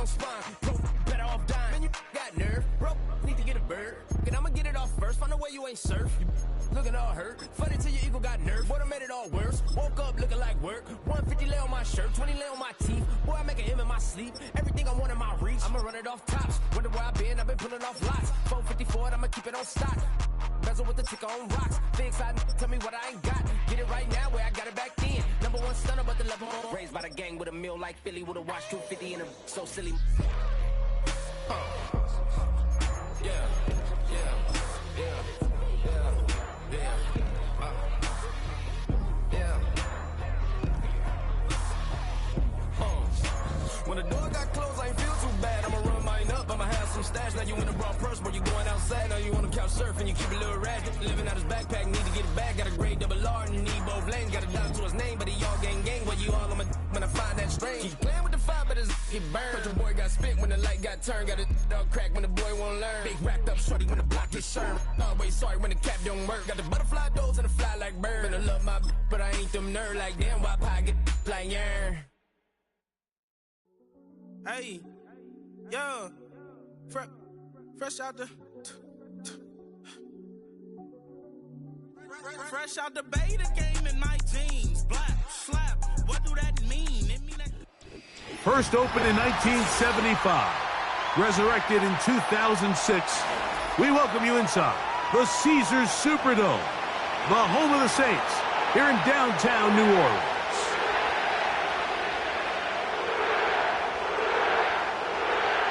spine. Pro, better off dying. Man, you got nerve. Bro, need to get a bird. And I'ma get it off first. Find a way you ain't surf. You looking all hurt. Funny till your ego got nerve. Boy, I made it all worse. Woke up looking like work. 150 lay on my shirt. 20 lay on my teeth. Boy, I make an M in my sleep. Everything I want in my reach. I'ma run it off tops. Wonder where I've been pulling off lots. 454, I'ma keep it on stock. Bezel with the ticker on rocks. Big side, tell me what I ain't got. Get it right now where I got it back then. Number one stunner, but the level on. Raised by the gang with a meal like Philly with a watch 250 in a so silly. Yeah, yeah, yeah, yeah, yeah, yeah. When the door got closed, I ain't feel too bad. I'ma run mine up, I'ma have some stash. Now you in a broad purse, but you going outside. Now you on the couch surfing, you keep a little ratchet. Living out his backpack, need to get it back. Got a grade double R and need both lanes. Got a dot to his name, but he all gang. Where you all on my when I find that strange. Keep playing with the fire, but his get burned. But your boy got spit when the light got turned. Got a dog crack when the boy won't learn. Big racked up shorty when the block gets shurned. Always sorry when the cap don't work. Got the butterfly doors and the fly like bird. And I love my but I ain't them nerd like damn. Why pie get like yarn? Hey, yo, fresh out the fresh out the beta game in my jeans. Black slap, what do that mean? It mean that First opened in 1975, resurrected in 2006. We welcome you inside the Caesars Superdome, the home of the Saints, here in downtown New Orleans.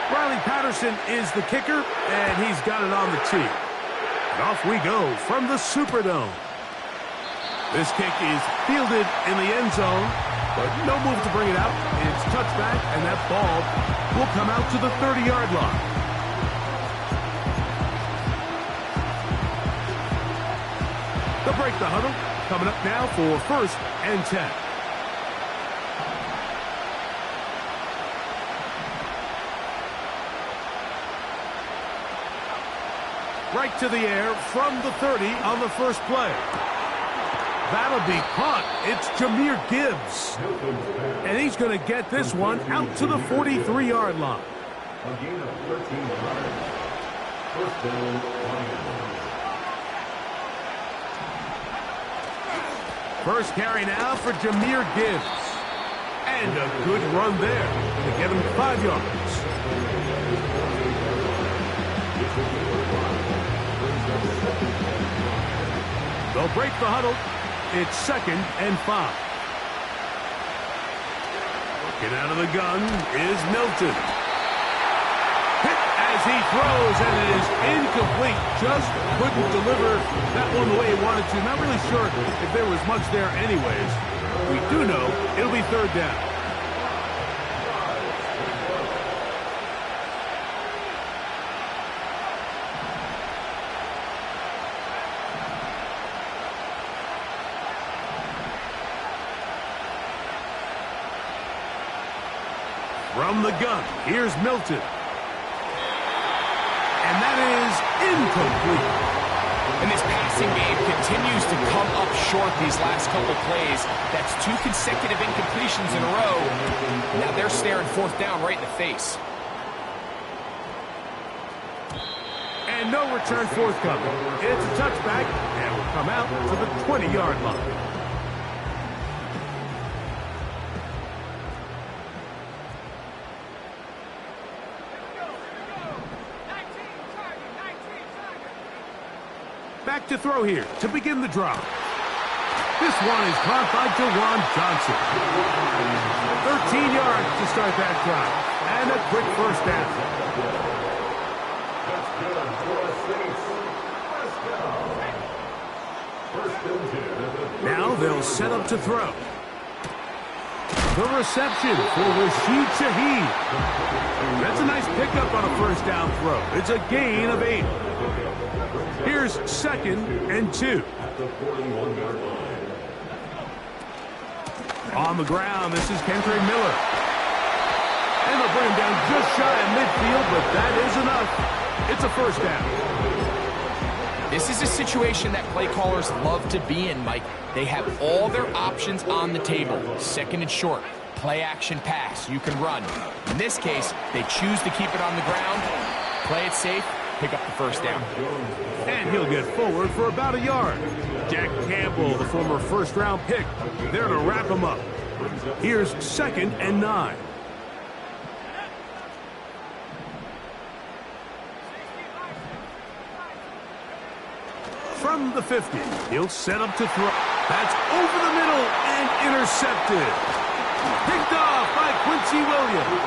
Riley Patterson is the kicker, and he's got it on the tee. And off we go from the Superdome. This kick is fielded in the end zone, but no move to bring it out. It's touchback, and that ball will come out to the 30-yard line. They'll break the huddle. Coming up now for 1st and 10. Right to the air from the 30 on the first play. That'll be caught. It's Jahmyr Gibbs. And he's going to get this one out to the 43-yard line. A gain of 13 yards. First down, First carry now for Jahmyr Gibbs. And a good run there to get him 5 yards. They'll break the huddle. It's 2nd and 5. Looking out of the gun is Milton. Hit as he throws, and it is incomplete. Just couldn't deliver that one the way he wanted to. Not really sure if there was much there anyways. We do know it'll be 3rd down. From the gun, here's Milton. And that is incomplete. And this passing game continues to come up short these last couple plays. That's 2 consecutive incompletions in a row. Now they're staring 4th down right in the face. And no return forthcoming. It's a touchback, and will come out to the 20-yard line. Back to throw here to begin the drive. This one is caught by Jawan Johnson. 13 yards to start that drive. And a quick 1st down. Now they'll set up to throw. The reception for Rashid Shaheed. That's a nice pickup on a 1st down throw. It's a gain of 8. Here's 2nd and 2. On the ground, this is Kendre Miller. And they'll bring him down just shy of midfield, but that is enough. It's a 1st down. This is a situation that play callers love to be in, Mike. They have all their options on the table. 2nd and short. play-action pass. You can run. In this case, they choose to keep it on the ground, play it safe, pick up the first down. And he'll get forward for about a yard. Jack Campbell, the former first-round pick, there to wrap him up. Here's 2nd and 9. From the 50, he'll set up to throw. That's over the middle and intercepted. Picked off by Quincy Williams.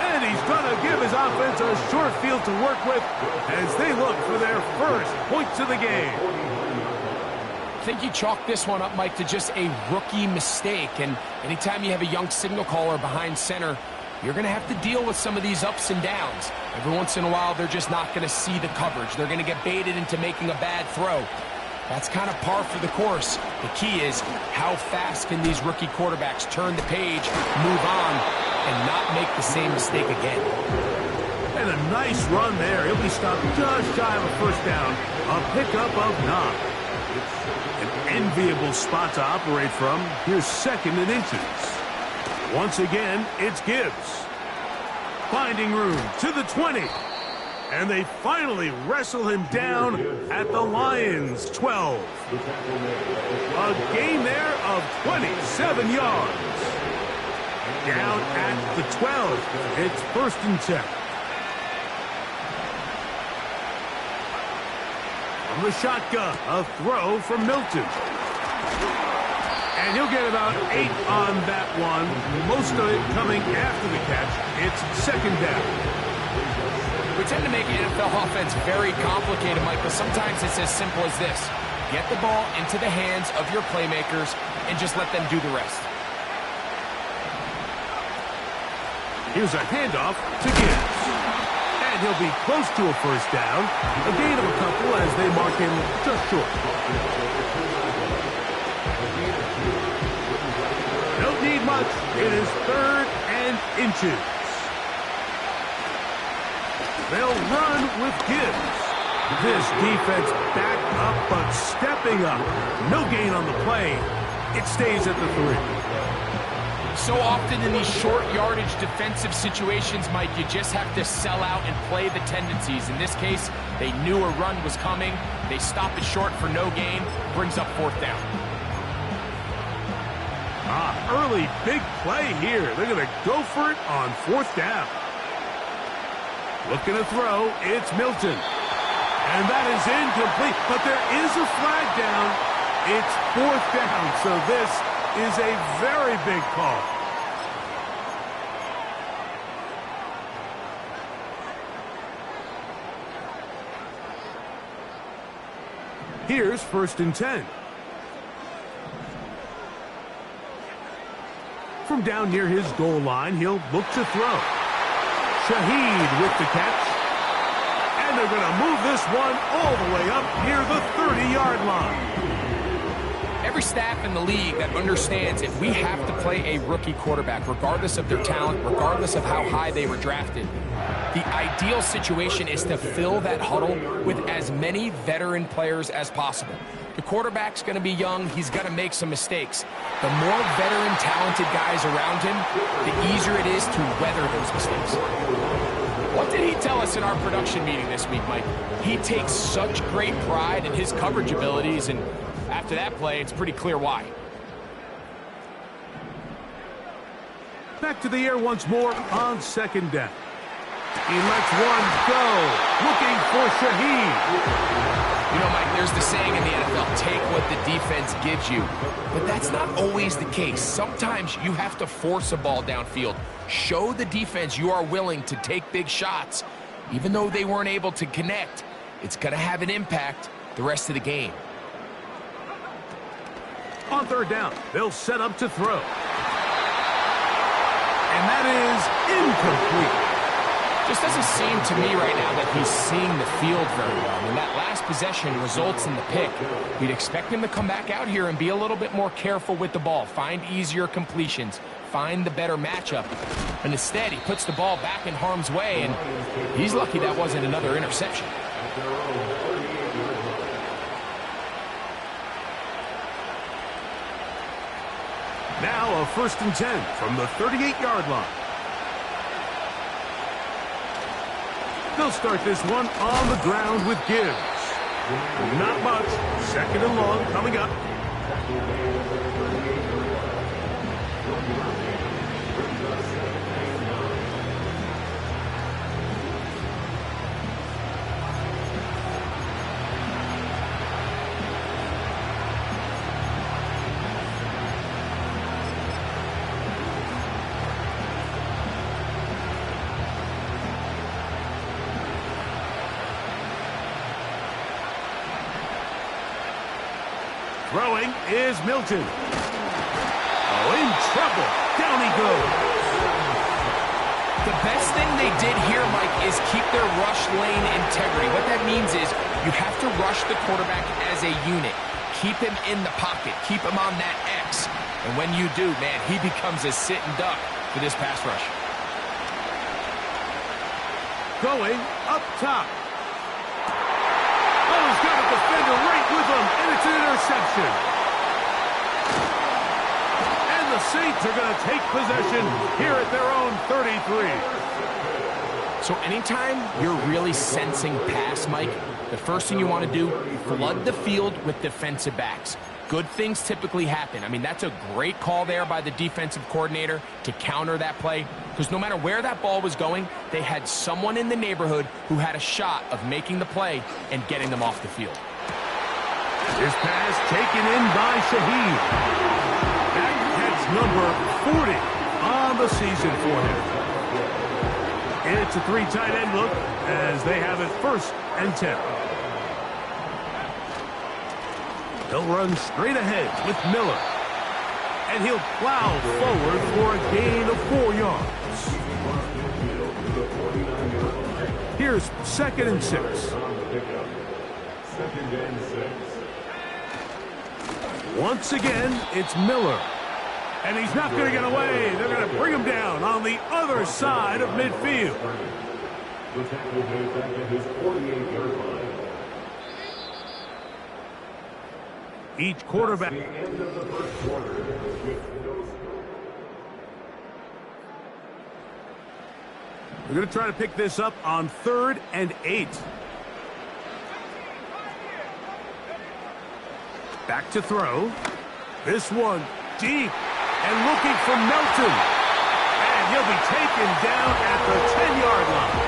And he's going to give his offense a short field to work with as they look for their first points of the game. I think you chalk this one up, Mike, to just a rookie mistake. And anytime you have a young signal caller behind center, you're going to have to deal with some of these ups and downs. Every once in a while, they're just not going to see the coverage. They're going to get baited into making a bad throw. That's kind of par for the course. The key is how fast can these rookie quarterbacks turn the page, move on, and not make the same mistake again. And a nice run there. He'll be stopped just shy of a first down. A pickup of 9. An enviable spot to operate from. Here's 2nd and inches. Once again, it's Gibbs. Finding room to the 20. And they finally wrestle him down at the Lions' 12. A gain there of 27 yards. Down at the 12. It's 1st and 10. From the shotgun, a throw from Milton. And he'll get about 8 on that one. Most of it coming after the catch. It's 2nd down. We tend to make NFL offense very complicated, Mike, but sometimes it's as simple as this. Get the ball into the hands of your playmakers and just let them do the rest. Here's a handoff to Gibbs. And he'll be close to a first down. A gain of a couple as they mark him just short. Don't need much. It is 3rd and inches. They'll run with Gibbs. This defense back up, but stepping up. No gain on the play. It stays at the 3. So often in these short yardage defensive situations, Mike, you just have to sell out and play the tendencies. In this case, they knew a run was coming. They stop it short for no gain. Brings up 4th down. Early big play here. They're going to go for it on 4th down. Looking to throw, it's Milton. And that is incomplete, but there is a flag down. It's 4th down, so this is a very big call. Here's 1st and 10. From down near his goal line, he'll look to throw. Shaheed with the catch. And they're going to move this one all the way up near the 30-yard line. Every staff in the league that understands it, we have to play a rookie quarterback, regardless of their talent, regardless of how high they were drafted. The ideal situation is to fill that huddle with as many veteran players as possible. The quarterback's going to be young. He's going to make some mistakes. The more veteran, talented guys around him, the easier it is to weather those mistakes. What did he tell us in our production meeting this week, Mike? He takes such great pride in his coverage abilities, and after that play, it's pretty clear why. Back to the air once more on 2nd down. He lets one go, looking for Shaheed. You know, Mike, there's the saying in the NFL, take what the defense gives you. But that's not always the case. Sometimes you have to force a ball downfield. Show the defense you are willing to take big shots. Even though they weren't able to connect, it's going to have an impact the rest of the game. On 3rd down, they'll set up to throw. And that is incomplete. Just doesn't seem to me right now that he's seeing the field very well. I mean, that last possession results in the pick. We'd expect him to come back out here and be a little bit more careful with the ball, find easier completions, find the better matchup. And instead, he puts the ball back in harm's way, and he's lucky that wasn't another interception. Now now a 1st and 10 from the 38-yard line. They'll start this one on the ground with Gibbs. Not much. 2nd and long coming up. Throwing is Milton. Oh, in trouble. Down he goes. The best thing they did here, Mike, is keep their rush lane integrity. What that means is you have to rush the quarterback as a unit. Keep him in the pocket. Keep him on that X. And when you do, man, he becomes a sit and duck for this pass rush. Going up top. Oh, he's got a defender right with him, and it's an interception. And the Saints are going to take possession here at their own 33. So anytime you're really sensing pass, Mike, the first thing you want to do, flood the field with defensive backs. Good things typically happen. I mean, that's a great call there by the defensive coordinator to counter that play, because no matter where that ball was going, they had someone in the neighborhood who had a shot of making the play and getting them off the field. This pass taken in by Shaheed. That's number 40 on the season for him. It's a 3 tight end look as they have it 1st and 10. He'll run straight ahead with Miller. And he'll plow forward for a gain of 4 yards. Here's 2nd and 6. Once again, it's Miller. And he's not going to get away. They're going to bring him down on the other side of midfield. The tackle made back at his 48-yard line. Each quarterback. The end of the 1st quarter with no score. We're going to try to pick this up on 3rd and 8. Back to throw. This one deep and looking for Melton. And he'll be taken down at the 10-yard line.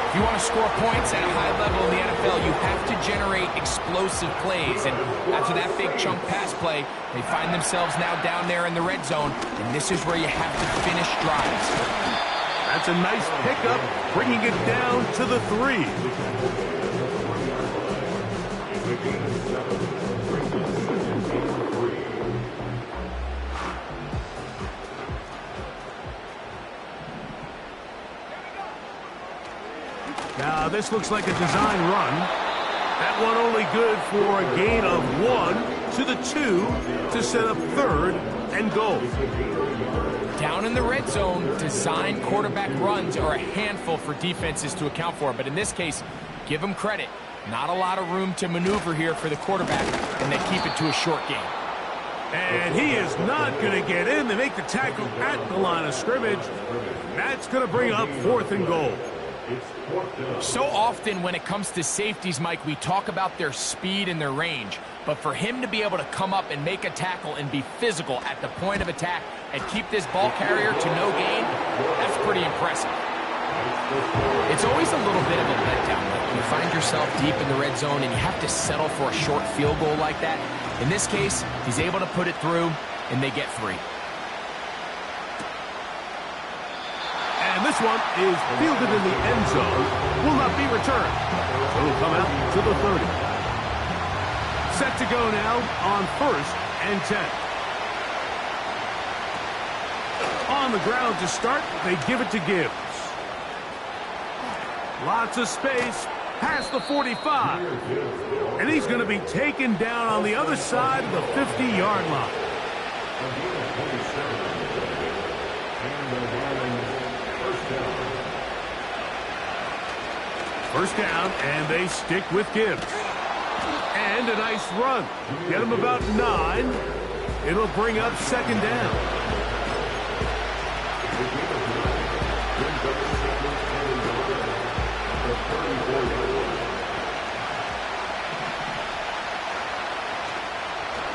If you want to score points at a high level in the NFL, you have to generate explosive plays. And after that big chunk pass play, they find themselves now down there in the red zone. And this is where you have to finish drives. That's a nice pickup, bringing it down to the 3. Now, this looks like a design run. That one only good for a gain of 1 to the 2 to set up 3rd and goal. Down in the red zone, design quarterback runs are a handful for defenses to account for. But in this case, give them credit. Not a lot of room to maneuver here for the quarterback, and they keep it to a short game. And he is not going to get in. They make the tackle at the line of scrimmage. That's going to bring up 4th and goal. So often when it comes to safeties, Mike, we talk about their speed and their range. But for him to be able to come up and make a tackle and be physical at the point of attack and keep this ball carrier to no gain, that's pretty impressive. It's always a little bit of a letdown. Like you find yourself deep in the red zone and you have to settle for a short field goal like that. In this case, he's able to put it through, and they get 3. And this one is fielded in the end zone. Will not be returned. It'll come out to the 30. Set to go now on 1st and 10. On the ground to start, they give it to Gibbs. Lots of space past the 45. And he's going to be taken down on the other side of the 50-yard line. First down, and they stick with Gibbs. And a nice run. Get him about 9. It'll bring up second down.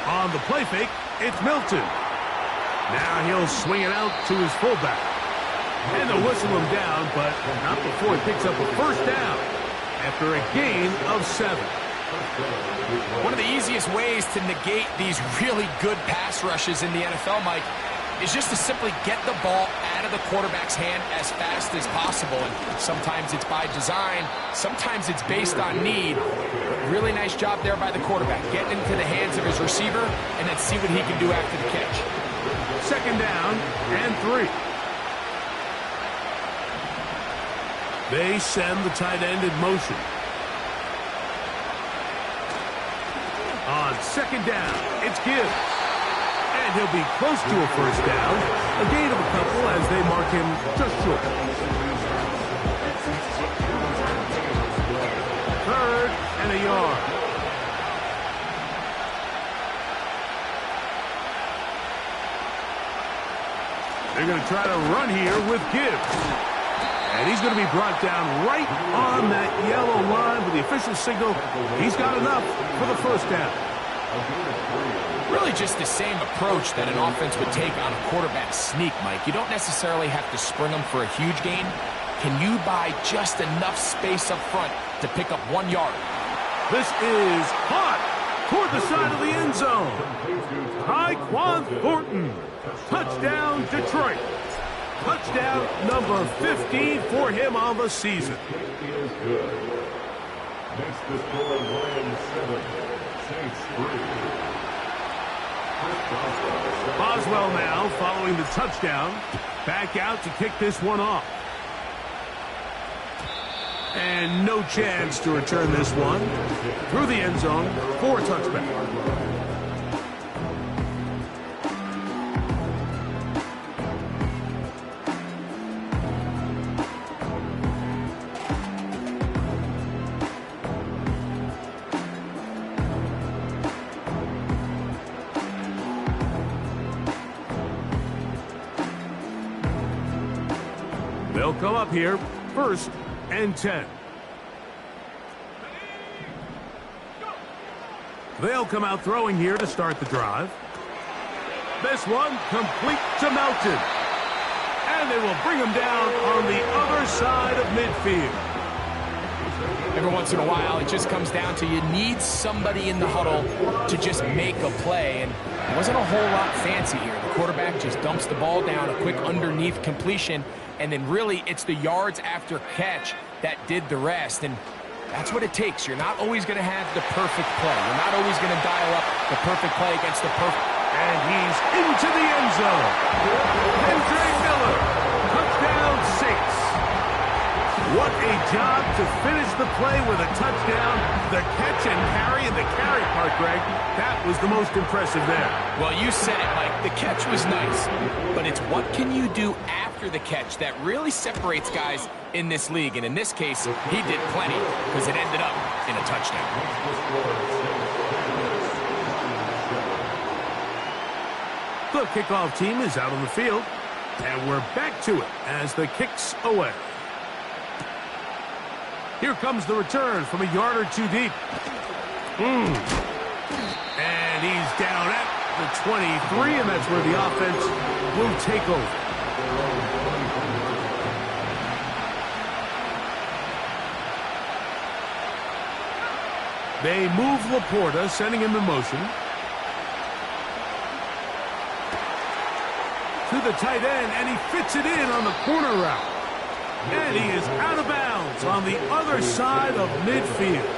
On the play fake, it's Milton. Now he'll swing it out to his fullback. And they'll whistle him down, but not before he picks up a first down after a gain of 7. One of the easiest ways to negate these really good pass rushes in the NFL, Mike, is just to simply get the ball out of the quarterback's hand as fast as possible. And sometimes it's by design, sometimes it's based on need. But really nice job there by the quarterback, getting into the hands of his receiver and then see what he can do after the catch. Second down and 3. They send the tight end in motion. On second down, it's Gibbs. And he'll be close to a first down. A gain of a couple as they mark him just short. 3rd and a yard. They're going to try to run here with Gibbs. And he's going to be brought down right on that yellow line with the official signal. He's got enough for the first down. Really just the same approach that an offense would take on a quarterback sneak, Mike. You don't necessarily have to spring them for a huge gain. Can you buy just enough space up front to pick up 1 yard? This is hot toward the side of the end zone. Tyquan Thornton. Touchdown, Detroit. Touchdown number 15 for him on the season. Next to score, Lions 7, Saints 3. Boswell now following the touchdown. Back out to kick this one off. And no chance to return this one through the end zone for a touchback. They'll come up here, 1st and 10. They'll come out throwing here to start the drive. This one complete to Melton. And they will bring him down on the other side of midfield. Every once in a while, it just comes down to you need somebody in the huddle to just make a play. And it wasn't a whole lot fancy here. The quarterback just dumps the ball down, a quick underneath completion. And then really, it's the yards after catch that did the rest. And that's what it takes. You're not always going to have the perfect play. You're not always going to dial up the perfect play against the perfect. And he's into the end zone. Kendre Miller, touchdown Saints. What a job to finish the play with a touchdown. The catch and carry, and the carry part, Greg, that was the most impressive there. Well, you said it, Mike. The catch was nice, but it's what can you do after the catch that really separates guys in this league. And in this case, he did plenty because it ended up in a touchdown. The kickoff team is out on the field, and we're back to it as the kick's away. Here comes the return from a yard or two deep. And he's down at the 23, and that's where the offense will take over. They move Laporta, sending him in motion. To the tight end, and he fits it in on the corner route. And he is out of bounds on the other side of midfield.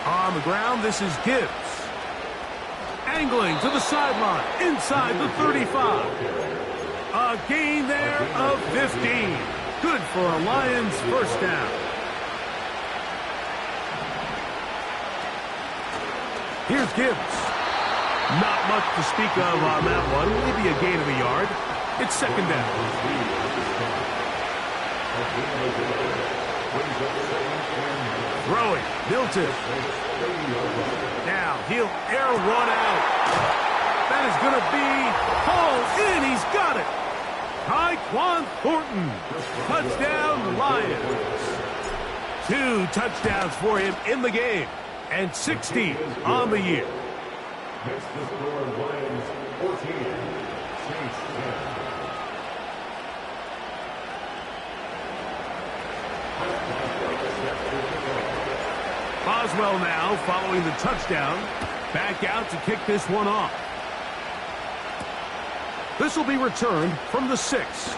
On the ground, this is Gibbs. Angling to the sideline, inside the 35. A gain there of 15. Good for a Lions first down. Here's Gibbs. Not much to speak of on that one. Maybe a gain of a yard. It's second down. Throwing, Milton. Now he'll air one out. That is going to be hauled in. He's got it. Tyquan Thornton. Touchdown, Lions. 2 touchdowns for him in the game. And 60 on the year. Next to score, Lions 14, Saints 10. Boswell now following the touchdown. Back out to kick this one off. This will be returned from the 6.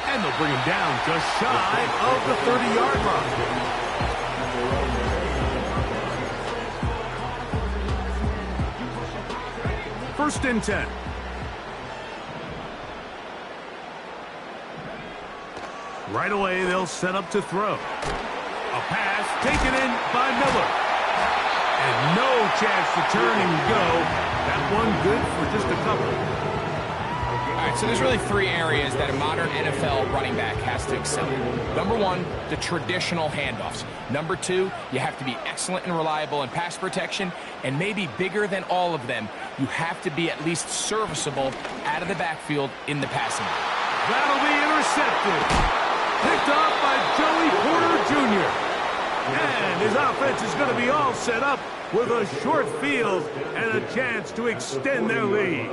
And they'll bring him down just shy of the 30-yard line. First and 10. Right away, they'll set up to throw. A pass taken in by Miller. And no chance to turn and go. That one good for just a couple. All right, so there's really 3 areas that a modern NFL running back has to excel in. Number 1, the traditional handoffs. Number 2, you have to be excellent and reliable in pass protection. And maybe bigger than all of them, you have to be at least serviceable out of the backfield in the passing game. That'll be intercepted. Picked off by Joey Porter Jr. And his offense is going to be all set up with a short field and a chance to extend their lead.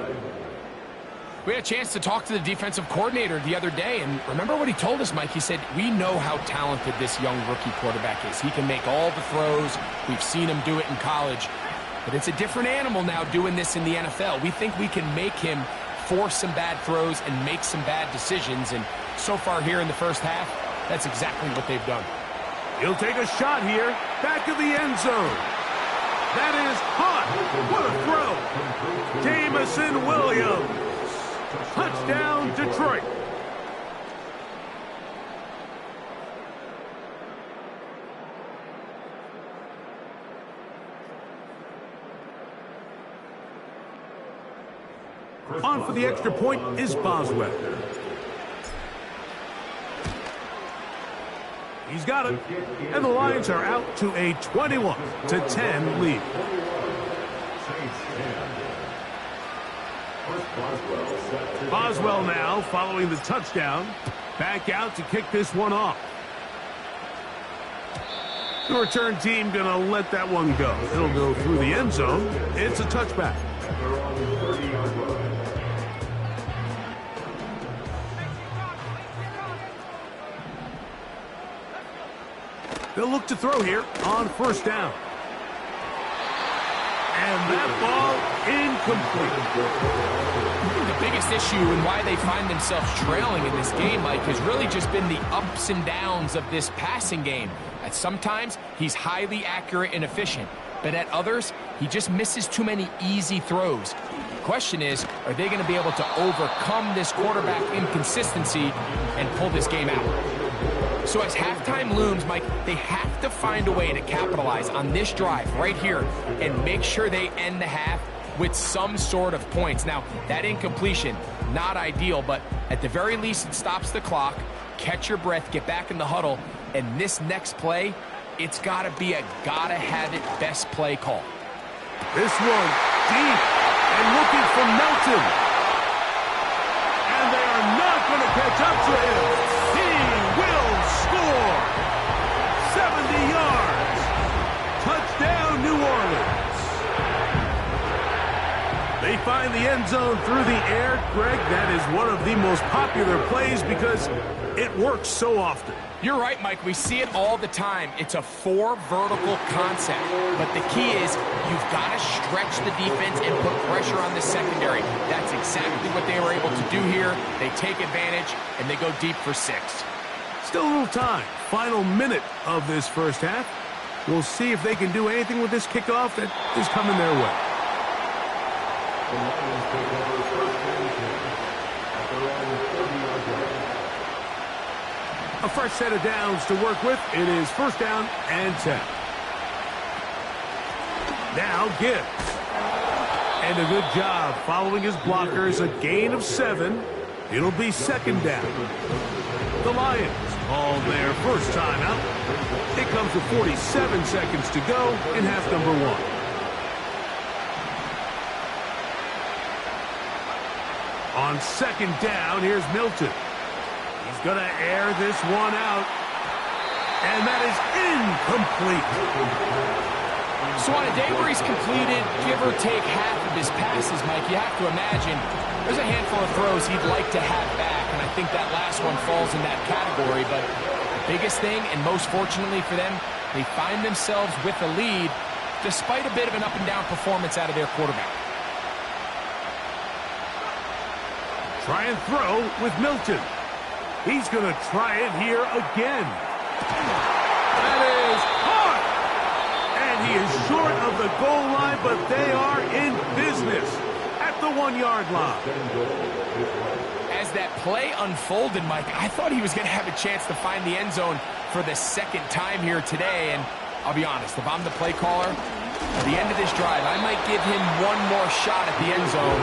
We had a chance to talk to the defensive coordinator the other day, and remember what he told us, Mike? He said, we know how talented this young rookie quarterback is. He can make all the throws. We've seen him do it in college. But it's a different animal now doing this in the NFL. We think we can make him force some bad throws and make some bad decisions, and so far here in the first half, that's exactly what they've done. He'll take a shot here, back of the end zone. That is hot. What a throw. Jamison Williams. Touchdown, Detroit. On for the extra point is Boswell. He's got it. And the Lions are out to a 21-10 lead. Boswell now following the touchdown. Back out to kick this one off. The return team going to let that one go. It'll go through the end zone. It's a touchback. They'll look to throw here on first down. And that ball incomplete. The biggest issue and why they find themselves trailing in this game, Mike, has really just been the ups and downs of this passing game. At sometimes, he's highly accurate and efficient, but at others, he just misses too many easy throws. The question is, are they going to be able to overcome this quarterback inconsistency and pull this game out? So as halftime looms, Mike, they have to find a way to capitalize on this drive right here and make sure they end the half with some sort of points. Now, that incompletion, not ideal, but at the very least, it stops the clock. Catch your breath, get back in the huddle, and this next play, it's got to be a gotta-have-it best play call. This one deep and looking for Melton. And they are not going to catch up to him. He will score. 70 yards. Touchdown, New Orleans. They find the end zone through the air. Greg, that is one of the most popular plays because it works so often. You're right, Mike. We see it all the time. It's a 4 vertical concept. But the key is you've got to stretch the defense and put pressure on the secondary. That's exactly what they were able to do here. They take advantage, and they go deep for 6. Still a little time. Final minute of this first half. We'll see if they can do anything with this kickoff that is coming their way. The Lions take over first and 10 at their own 30-yard line. A fresh set of downs to work with. It is first down and 10. Now Gibbs. And a good job following his blockers. A gain of 7. It'll be second down. The Lions call their first timeout. It comes with 47 seconds to go in half number 1. On second down, here's Milton. He's going to air this one out. And that is incomplete. So on a day where he's completed, give or take half of his passes, Mike, you have to imagine there's a handful of throws he'd like to have back, and I think that last one falls in that category. But the biggest thing, and most fortunately for them, they find themselves with a lead despite a bit of an up-and-down performance out of their quarterback. Try and throw with Milton. He's going to try it here again. That is hard. And he is short of the goal line, but they are in business at the 1-yard line. As that play unfolded, Mike, I thought he was going to have a chance to find the end zone for the second time here today. And I'll be honest, if I'm the play caller, at the end of this drive, I might give him one more shot at the end zone.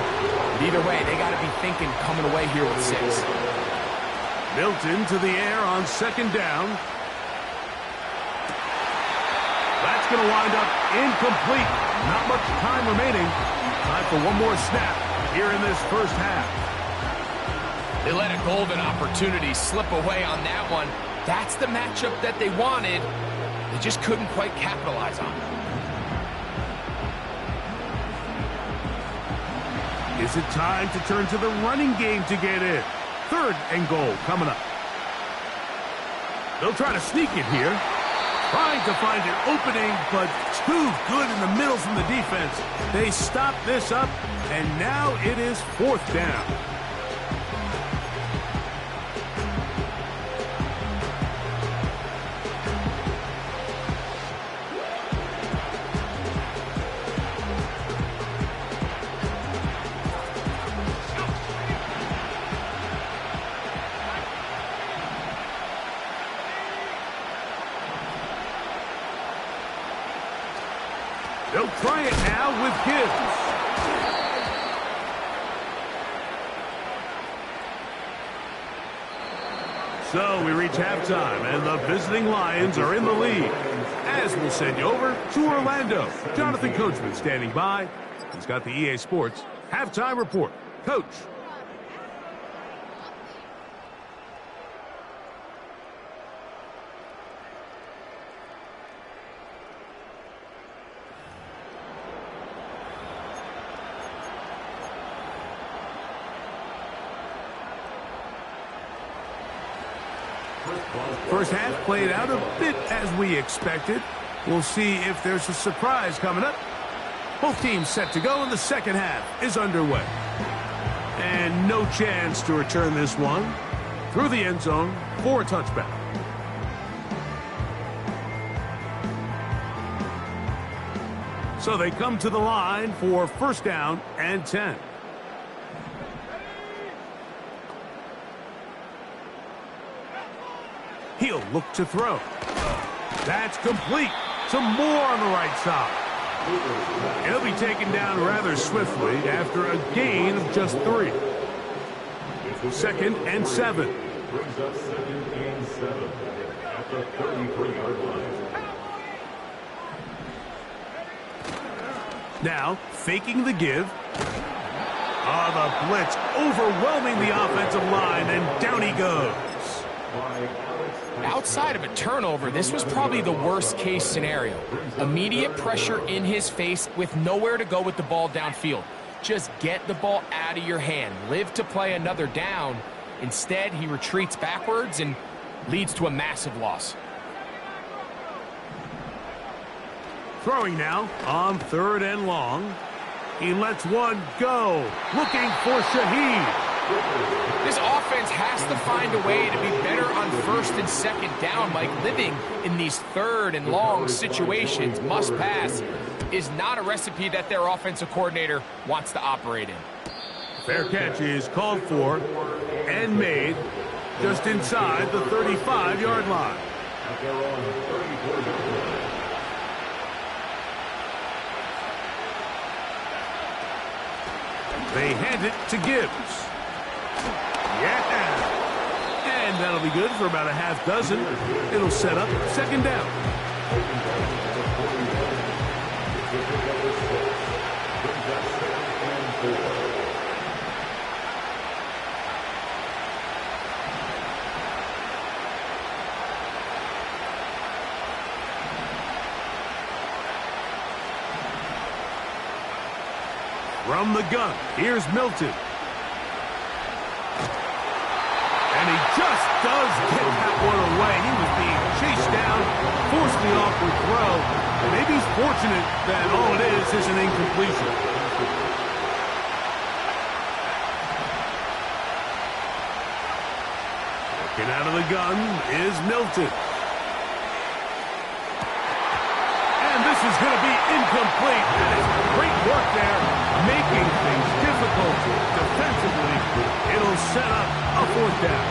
But either way, they got to be thinking coming away here with 6. Milton to the air on second down. That's going to wind up incomplete. Not much time remaining. Time for one more snap here in this first half. They let a golden opportunity slip away on that one. That's the matchup that they wanted. They just couldn't quite capitalize on it. Is it time to turn to the running game to get in? 3rd and goal coming up. They'll try to sneak it here. Trying to find an opening, but too good in the middle from the defense. They stop this up, and now it is 4th down. They'll try it now with Gibbs. So we reach halftime, and the visiting Lions are in the lead. As we'll send you over to Orlando. Jonathan Coachman standing by. He's got the EA Sports halftime report. Coach. First half played out a bit as we expected. We'll see if there's a surprise coming up. Both teams set to go, and the second half is underway. And no chance to return this one through the end zone for a touchback. So they come to the line for first down and 10. He'll look to throw. That's complete. Some more on the right side. He'll be taken down rather swiftly after a gain of just 3. 2nd and 7. Brings up 2nd and 7 at the 33-yard line. Now, faking the give. The blitz overwhelming the offensive line, and down he goes. Outside of a turnover, this was probably the worst-case scenario. Immediate pressure in his face with nowhere to go with the ball downfield. Just get the ball out of your hand. Live to play another down. Instead, he retreats backwards and leads to a massive loss. Throwing now on 3rd and long. He lets one go. Looking for Shaheed. This offense has to find a way to be better on 1st and 2nd down, Mike. Living in these 3rd and long situations, must pass, is not a recipe that their offensive coordinator wants to operate in. Fair catch is called for and made just inside the 35-yard line. They hand it to Gibbs. Yeah. And that'll be good for about a half dozen. It'll set up second down. From the gun, here's Milton. And he just does get that one away. He was being chased down, forced the awkward throw. And maybe he's fortunate that all it is an incompletion. Looking out of the gun is Milton. And this is going to be incomplete. That is great work there, making things difficult defensively. It'll set up a fourth down.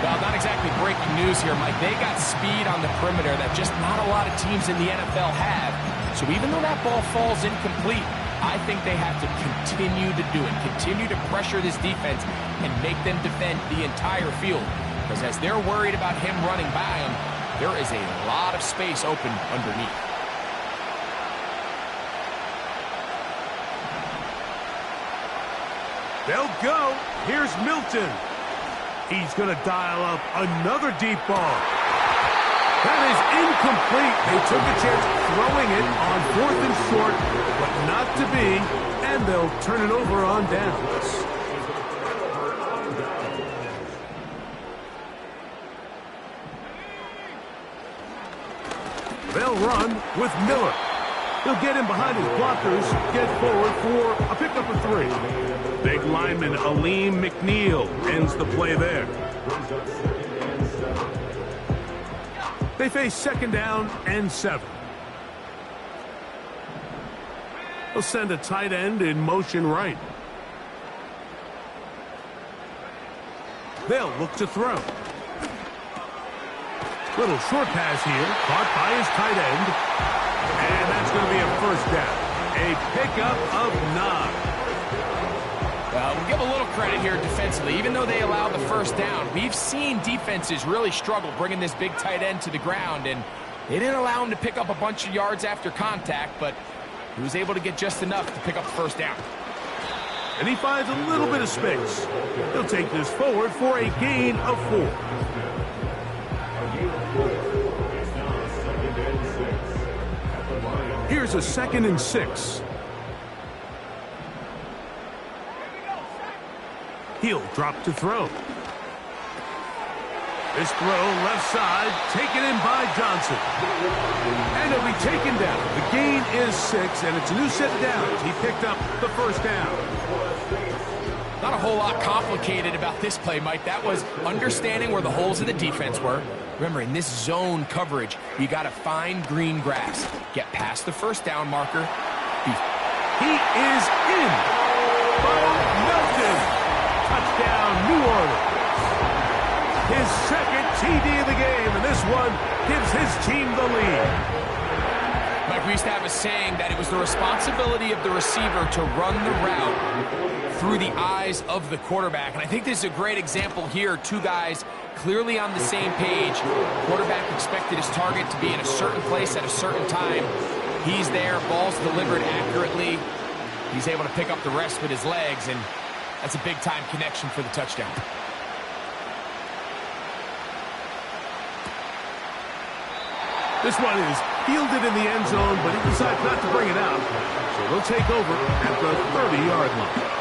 Well, not exactly breaking news here, Mike. They got speed on the perimeter that just not a lot of teams in the NFL have. So even though that ball falls incomplete, I think they have to continue to do it, continue to pressure this defense and make them defend the entire field. Because as they're worried about him running by them, there is a lot of space open underneath. They'll go. Here's Milton. He's going to dial up another deep ball. That is incomplete. They took a chance throwing it on 4th and short, but not to be, and they'll turn it over on downs. They'll run with Miller. He'll get in behind his blockers, get forward for a pickup of 3. Big lineman Aleem McNeil ends the play there. They face second down and 7. They'll send a tight end in motion right. They'll look to throw. Little short pass here, caught by his tight end. And that's going to be a first down. A pickup of 9. We'll give a little credit here defensively. Even though they allowed the first down, we've seen defenses really struggle bringing this big tight end to the ground, and they didn't allow him to pick up a bunch of yards after contact, but he was able to get just enough to pick up the first down. And he finds a little bit of space. He'll take this forward for a gain of 4. Here's a 2nd and 6. He'll drop to throw. This throw left side, taken in by Johnson. And he'll be taken down. The gain is 6, and it's a new set of downs. He picked up the first down. Not a whole lot complicated about this play, Mike. That was understanding where the holes of the defense were. Remember, in this zone coverage, you got to find green grass. Get past the first down marker. He is in. Bo Melton. Touchdown, New Orleans. His second TD of the game, and this one gives his team the lead. Mike, we used to have a saying that it was the responsibility of the receiver to run the route through the eyes of the quarterback. And I think this is a great example here. 2 guys clearly on the same page. Quarterback expected his target to be in a certain place at a certain time. He's there, ball's delivered accurately. He's able to pick up the rest with his legs, and that's a big-time connection for the touchdown. This one is fielded in the end zone, but he decides not to bring it out. So they'll take over at the 30-yard line.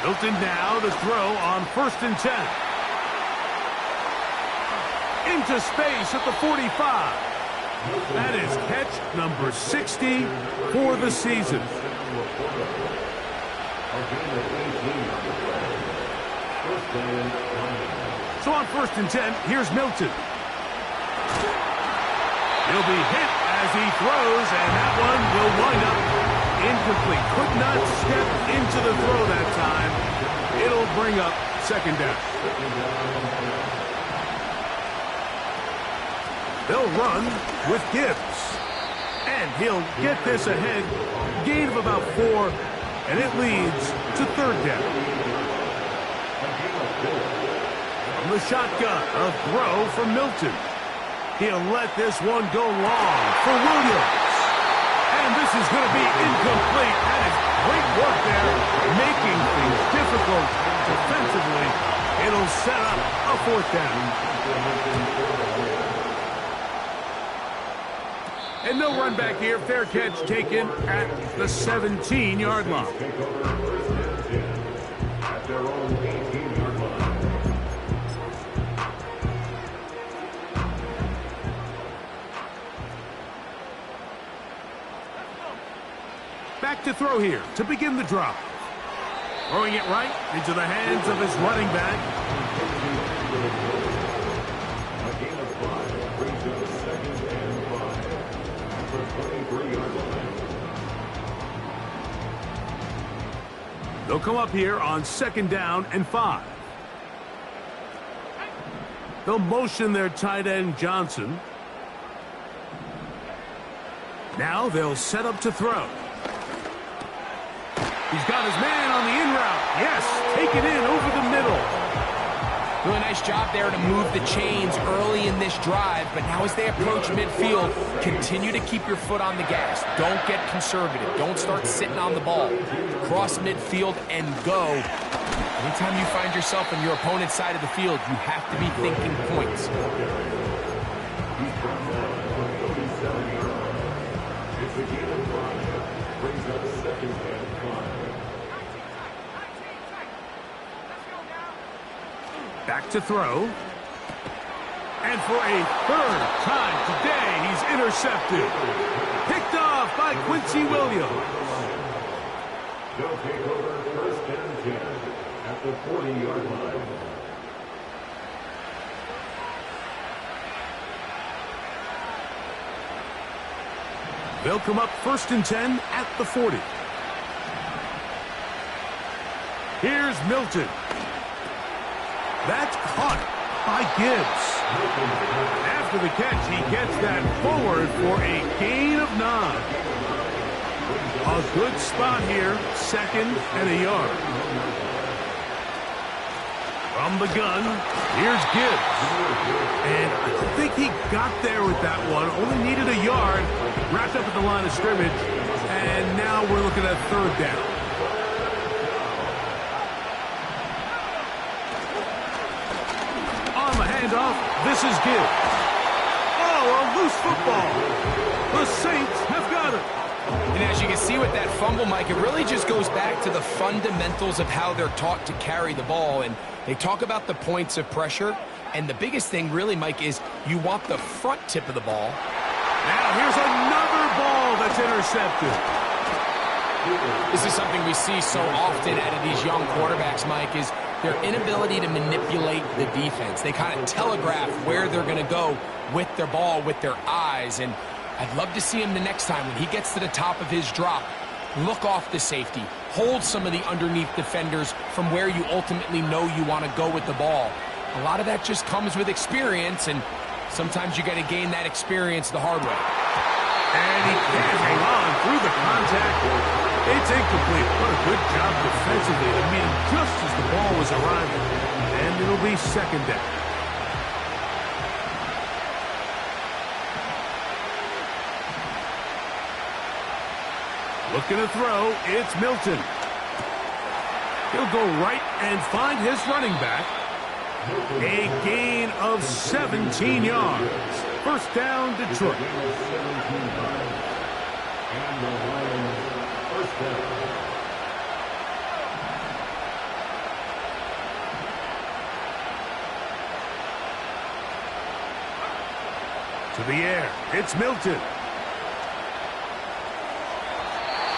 Milton now to throw on 1st and 10. Into space at the 45. That is catch number 60 for the season. So on 1st and 10, here's Milton. He'll be hit as he throws, and that one will wind up incomplete. Could not step into the throw that time. It'll bring up second down. They'll run with Gibbs. And he'll get this ahead. Gain of about 4, and it leads to third down. From the shotgun, a throw from Milton. He'll let this one go long for Williams. And this is going to be incomplete. That is great work there, making things difficult defensively. It'll set up a fourth down. And no run back here. Fair catch taken at the 17-yard line. At their own 18-yard line. Back to throw here to begin the drive. Throwing it right into the hands of his running back. A gain of 5 brings up 2nd and 5 at the 23-yard line. They'll come up here on 2nd down and 5. They'll motion their tight end Johnson. Now they'll set up to throw. He's got his man on the in route. Yes, take it in over the middle. Really nice job there to move the chains early in this drive, but now as they approach midfield, continue to keep your foot on the gas. Don't get conservative. Don't start sitting on the ball. Cross midfield and go. Anytime you find yourself on your opponent's side of the field, you have to be thinking points. It's a gain of 5. Brings up 2nd and 5. Back to throw. And for a third time today, he's intercepted. Picked off by Quincy Williams. They'll take over 1st and 10 at the 40-yard line. They'll come up 1st and 10 at the 40. Here's Milton. That's caught by Gibbs. After the catch, he gets that forward for a gain of 9. A good spot here, 2nd and a yard. From the gun, here's Gibbs. And I don't think he got there with that one. Only needed a yard. Wrapped up at the line of scrimmage. And now we're looking at 3rd down. On the handoff, this is Gibbs. Oh, a loose football. The Saints have got it. And as you can see with that fumble, Mike, it really just goes back to the fundamentals of how they're taught to carry the ball. And they talk about the points of pressure. And the biggest thing really, Mike, is you want the front tip of the ball. Now here's another ball that's intercepted. This is something we see so often out of these young quarterbacks, Mike, is their inability to manipulate the defense. They kind of telegraph where they're going to go with their ball, with their eyes. And I'd love to see him the next time when he gets to the top of his drop, look off the safety, hold some of the underneath defenders from where you ultimately know you want to go with the ball. A lot of that just comes with experience, and sometimes you got to gain that experience the hard way. And he can't hang on through the contact. It's incomplete. What a good job defensively to meet him just as the ball was arriving. And it'll be 2nd down. Looking to throw, it's Milton. He'll go right and find his running back. A gain of 17 yards. 1st down, Detroit. And the Lions 1st down. To the air, it's Milton.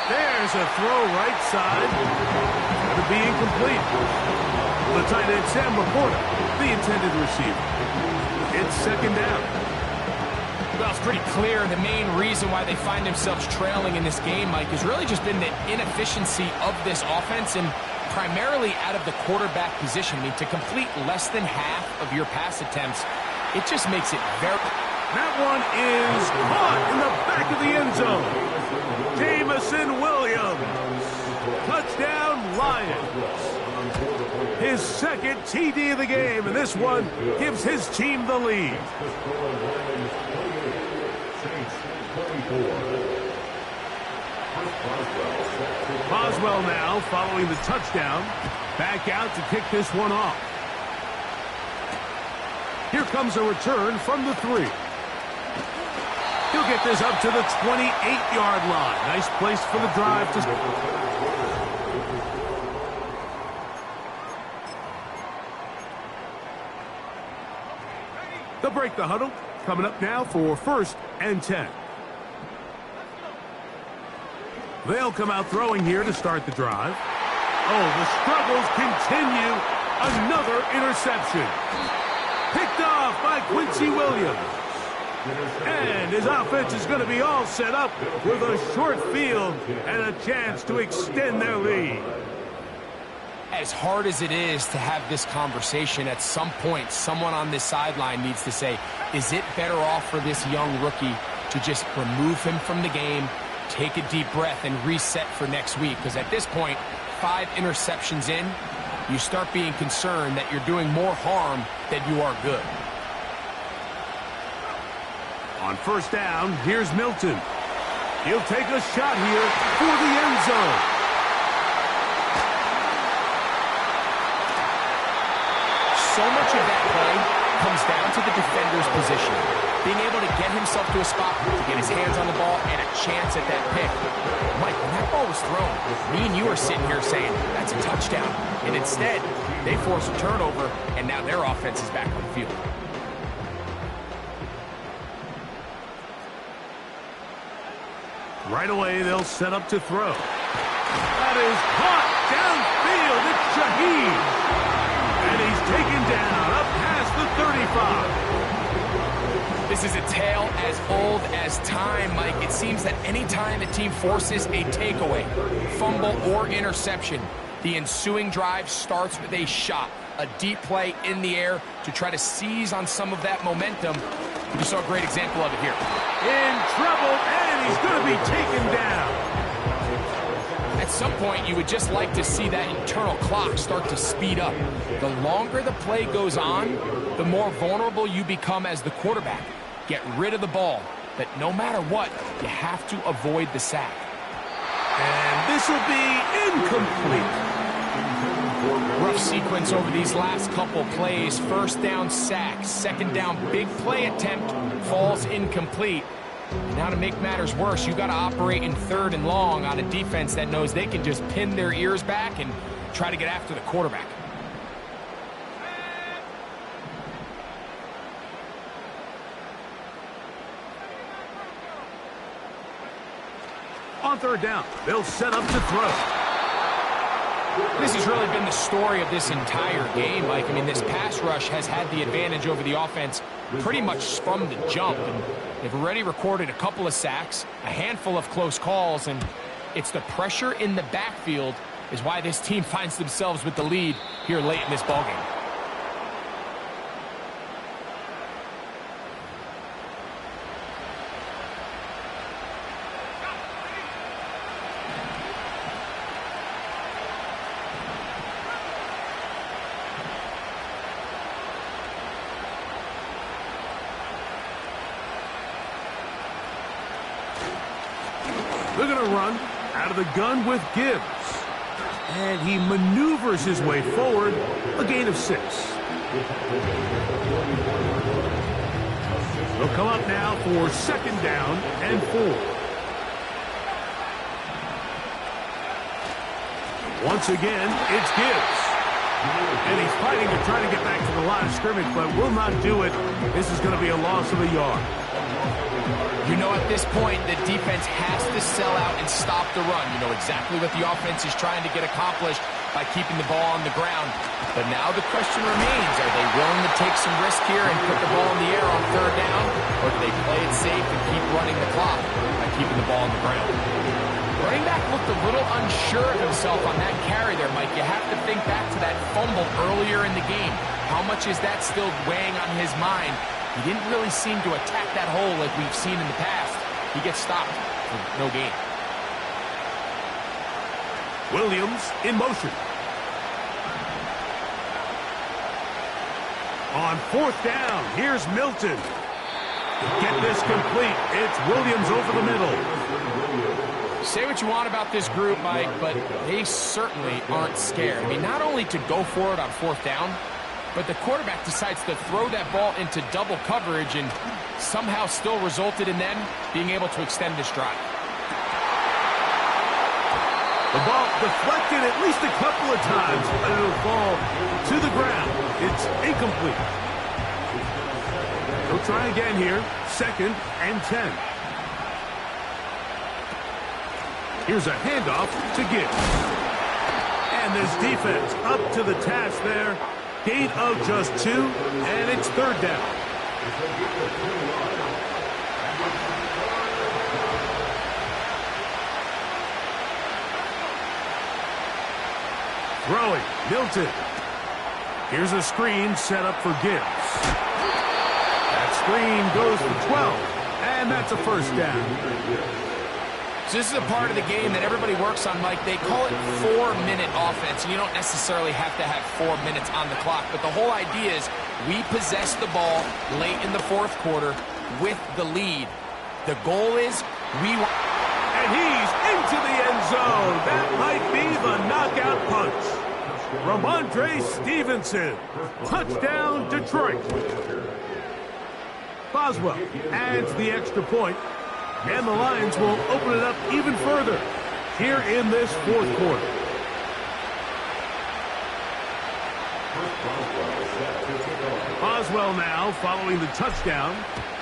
There's a throw right side. Going to be incomplete. The tight end, Sam Laporta, the intended receiver. It's 2nd down. Well, it's pretty clear the main reason why they find themselves trailing in this game, Mike, has really just been the inefficiency of this offense and primarily out of the quarterback position. I mean, to complete less than half of your pass attempts, it just makes it very... That one is caught in the back of the end zone. his second TD of the game, and this one gives his team the lead. Boswell now following the touchdown. Back out to kick this one off. Here comes a return from the 3. He'll get this up to the 28-yard line. Nice place for the drive to... They'll break the huddle. Coming up now for 1st and 10. They'll come out throwing here to start the drive. Oh, the struggles continue. Another interception. Picked off by Quincy Williams. And his offense is going to be all set up with a short field and a chance to extend their lead. As hard as it is to have this conversation, at some point, someone on this sideline needs to say, is it better off for this young rookie to just remove him from the game, take a deep breath, and reset for next week? Because at this point, 5 interceptions in, you start being concerned that you're doing more harm than you are good. On 1st down, here's Milton. He'll take a shot here for the end zone. So much of that play comes down to the defender's position. Being able to get himself to a spot, to get his hands on the ball, and a chance at that pick. Mike, when that ball was thrown, me and you are sitting here saying, that's a touchdown. And instead, they force a turnover, and now their offense is back on the field. Right away, they'll set up to throw. That is caught downfield. It's Shaheed. And he's taken down up past the 35. This is a tale as old as time, Mike. It seems that any time a team forces a takeaway, fumble, or interception, the ensuing drive starts with a shot, a deep play in the air to try to seize on some of that momentum. You saw a great example of it here. In trouble, and he's going to be taken down. At some point, you would just like to see that internal clock start to speed up. The longer the play goes on, the more vulnerable you become as the quarterback. Get rid of the ball, but no matter what, you have to avoid the sack. And this will be incomplete. Rough sequence over these last couple plays. 1st down sack, 2nd down big play attempt, falls incomplete. And now to make matters worse, you got to operate in 3rd and long on a defense that knows they can just pin their ears back and try to get after the quarterback. On 3rd down, they'll set up to throw. This has really been the story of this entire game, Mike. I mean, this pass rush has had the advantage over the offense pretty much from the jump. And they've already recorded a couple of sacks, a handful of close calls, and it's the pressure in the backfield is why this team finds themselves with the lead here late in this ballgame. They're going to run out of the gun with Gibbs. And he maneuvers his way forward, a gain of 6. They'll come up now for 2nd down and 4. Once again, it's Gibbs. And he's fighting to try to get back to the line of scrimmage, but will not do it. This is going to be a loss of a yard. You know, at this point, the defense has to sell out and stop the run. You know exactly what the offense is trying to get accomplished by keeping the ball on the ground. But now the question remains, are they willing to take some risk here and put the ball in the air on 3rd down? Or do they play it safe and keep running the clock by keeping the ball on the ground? Running back looked a little unsure of himself on that carry there, Mike. You have to think back to that fumble earlier in the game. How much is that still weighing on his mind? He didn't really seem to attack that hole like we've seen in the past. He gets stopped for no gain. Williams in motion. On fourth down, here's Milton. Get this complete. It's Williams over the middle. Say what you want about this group, Mike, but they certainly aren't scared. I mean, not only to go for it on fourth down, but the quarterback decides to throw that ball into double coverage and somehow still resulted in them being able to extend this drive. The ball deflected at least a couple of times, but it'll fall to the ground. It's incomplete. They'll try again here. 2nd and 10. Here's a handoff to Gibbs. And this defense up to the task there. Gain of just 2, and it's 3rd down. Throwing, Milton. Here's a screen set up for Gibbs. That screen goes for 12, and that's a 1st down. So this is a part of the game that everybody works on, Mike. They call it 4-minute offense. You don't necessarily have to have 4 minutes on the clock, but the whole idea is we possess the ball late in the 4th quarter with the lead. The goal is we want... And he's into the end zone. That might be the knockout punch. Ramondre Stevenson. Touchdown, Detroit. Boswell adds the extra point. And the Lions will open it up even further here in this 4th quarter. Boswell now following the touchdown.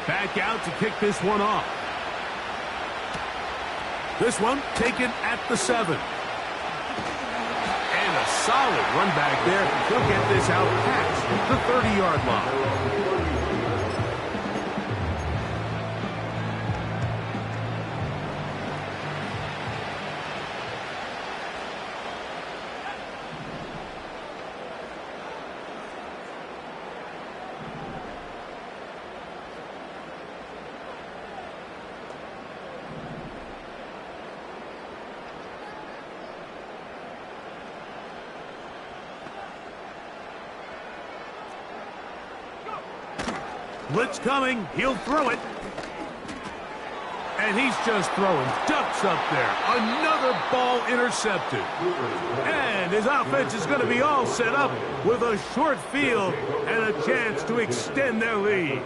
Back out to kick this one off. This one taken at the 7. And a solid run back there. He'll get this out past the 30-yard line. Blitz coming. He'll throw it. And he's just throwing ducks up there. Another ball intercepted. And his offense is going to be all set up with a short field and a chance to extend their lead.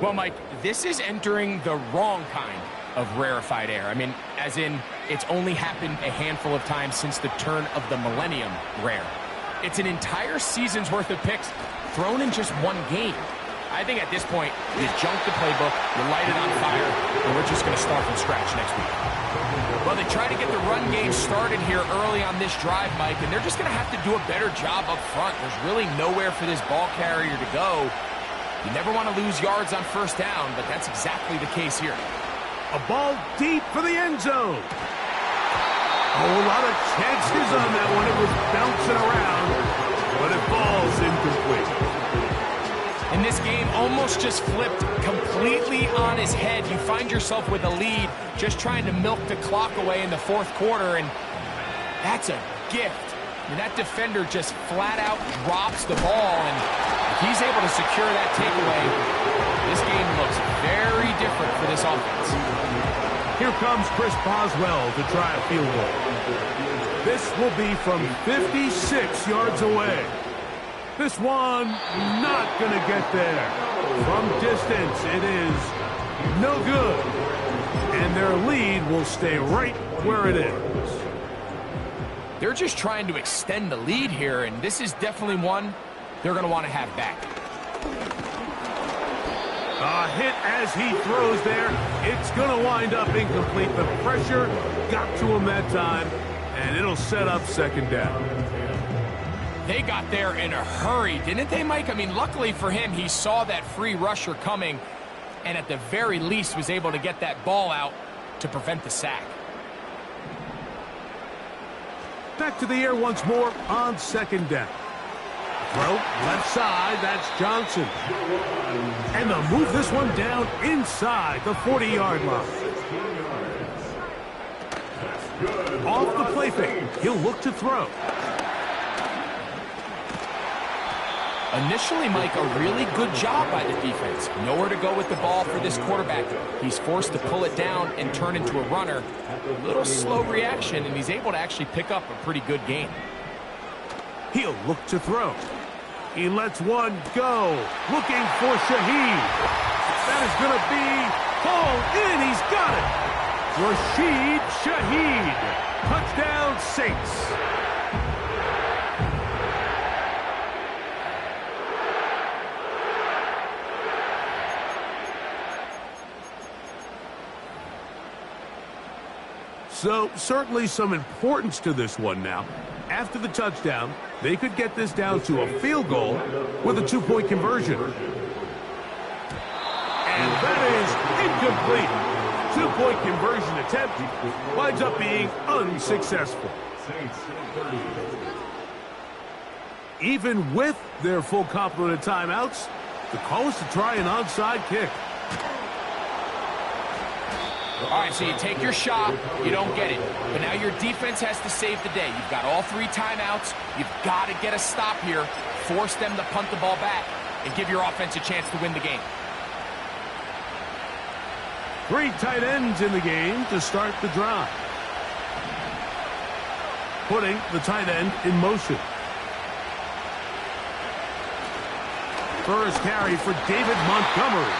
Well, Mike, this is entering the wrong kind of rarefied air. I mean, as in, it's only happened a handful of times since the turn of the millennium rare. It's an entire season's worth of picks thrown in just one game. I think at this point, you junk the playbook, you light it on fire, and we're just going to start from scratch next week. Well, they try to get the run game started here early on this drive, Mike, and they're just going to have to do a better job up front. There's really nowhere for this ball carrier to go. You never want to lose yards on 1st down, but that's exactly the case here. A ball deep for the end zone. Oh, a lot of chances on that one. It was bouncing around, but it falls incomplete. And this game almost just flipped completely on his head. You find yourself with a lead, just trying to milk the clock away in the 4th quarter, and that's a gift. I mean, that defender just flat out drops the ball, and if he's able to secure that takeaway, this game looks very different for this offense. Here comes Chris Boswell to try a field goal. This will be from 56 yards away. This one not going to get there. From distance, it is no good. And their lead will stay right where it is. They're just trying to extend the lead here, and this is definitely one they're going to want to have back. A hit as he throws there. It's going to wind up incomplete. The pressure got to him that time, and it'll set up 2nd down. They got there in a hurry, didn't they, Mike? I mean, luckily for him, he saw that free rusher coming and at the very least was able to get that ball out to prevent the sack. Back to the air once more on 2nd down. Throw, left side, that's Johnson. And they'll move this one down inside the 40-yard line. Off the play fake, he'll look to throw. Initially, Mike, a really good job by the defense. Nowhere to go with the ball for this quarterback. He's forced to pull it down and turn into a runner. A little slow reaction, and he's able to actually pick up a pretty good gain. He'll look to throw. He lets one go. Looking for Shaheed. That is going to be hauled in. He's got it. Rashid Shaheed. Touchdown, Saints. So, certainly some importance to this one now. After the touchdown, they could get this down to a field goal with a 2-point conversion. And that is incomplete. 2-point conversion attempt winds up being unsuccessful. Even with their full complement of timeouts, the call is to try an onside kick. All right, so you take your shot, you don't get it. But now your defense has to save the day. You've got all 3 timeouts. You've got to get a stop here, force them to punt the ball back, and give your offense a chance to win the game. 3 tight ends in the game to start the drive. Putting the tight end in motion. First carry for David Montgomery.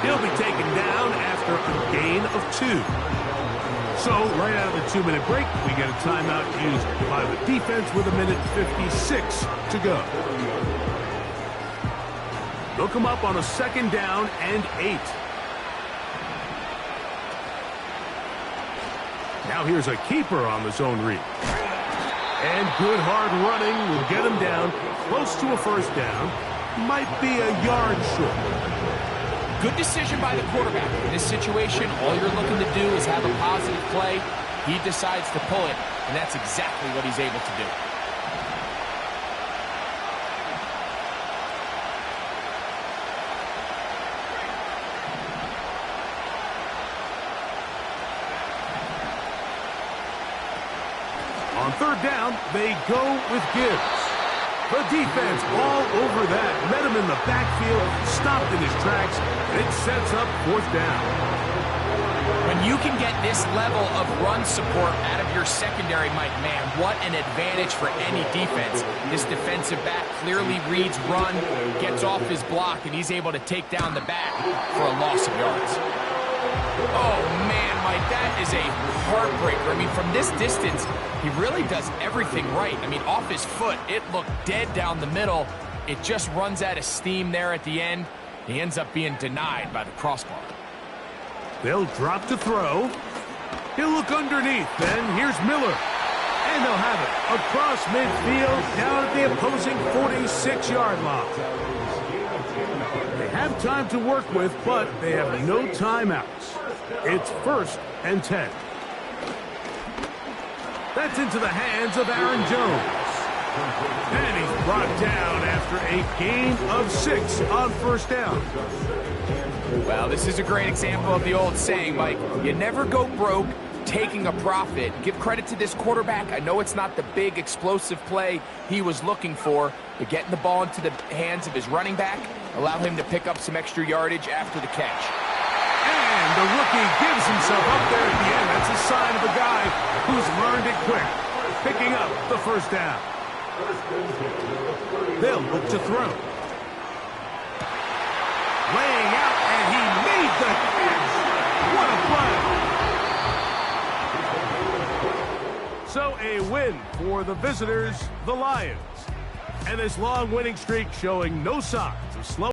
He'll be taken down after a gain of 2. So, right out of the 2-minute break, we get a timeout used by the defense with 1:56 to go. They'll come up on a 2nd down and 8. Now here's a keeper on the zone read. And good hard running will get him down close to a 1st down. Might be a yard short. Good decision by the quarterback. In this situation, all you're looking to do is have a positive play. He decides to pull it, and that's exactly what he's able to do. On 3rd down, they go with Gibbs. The defense all over that. Met him in the backfield, stopped in his tracks, and it sets up 4th down. When you can get this level of run support out of your secondary, Mike, man, what an advantage for any defense. This defensive back clearly reads run, gets off his block, and he's able to take down the back for a loss of yards. Oh, man, Mike, that is a heartbreaker. I mean, from this distance, he really does everything right. I mean, off his foot, it looked dead down the middle. It just runs out of steam there at the end. He ends up being denied by the crossbar. They'll drop to throw. He'll look underneath. Then here's Miller. And they'll have it across midfield down at the opposing 46-yard line. They have time to work with, but they have no timeouts. It's 1st and 10. That's into the hands of Aaron Jones. And he's brought down after a gain of 6 on 1st down. Well, this is a great example of the old saying, Mike. You never go broke taking a profit. Give credit to this quarterback. I know it's not the big explosive play he was looking for, but getting the ball into the hands of his running back allow him to pick up some extra yardage after the catch. And the rookie gives himself up there at the end. That's a sign of a guy who's learned it quick, picking up the 1st down. They'll look to throw. Laying out, and he made the catch. What a play. So a win for the visitors, the Lions. And this long winning streak showing no signs of slowing.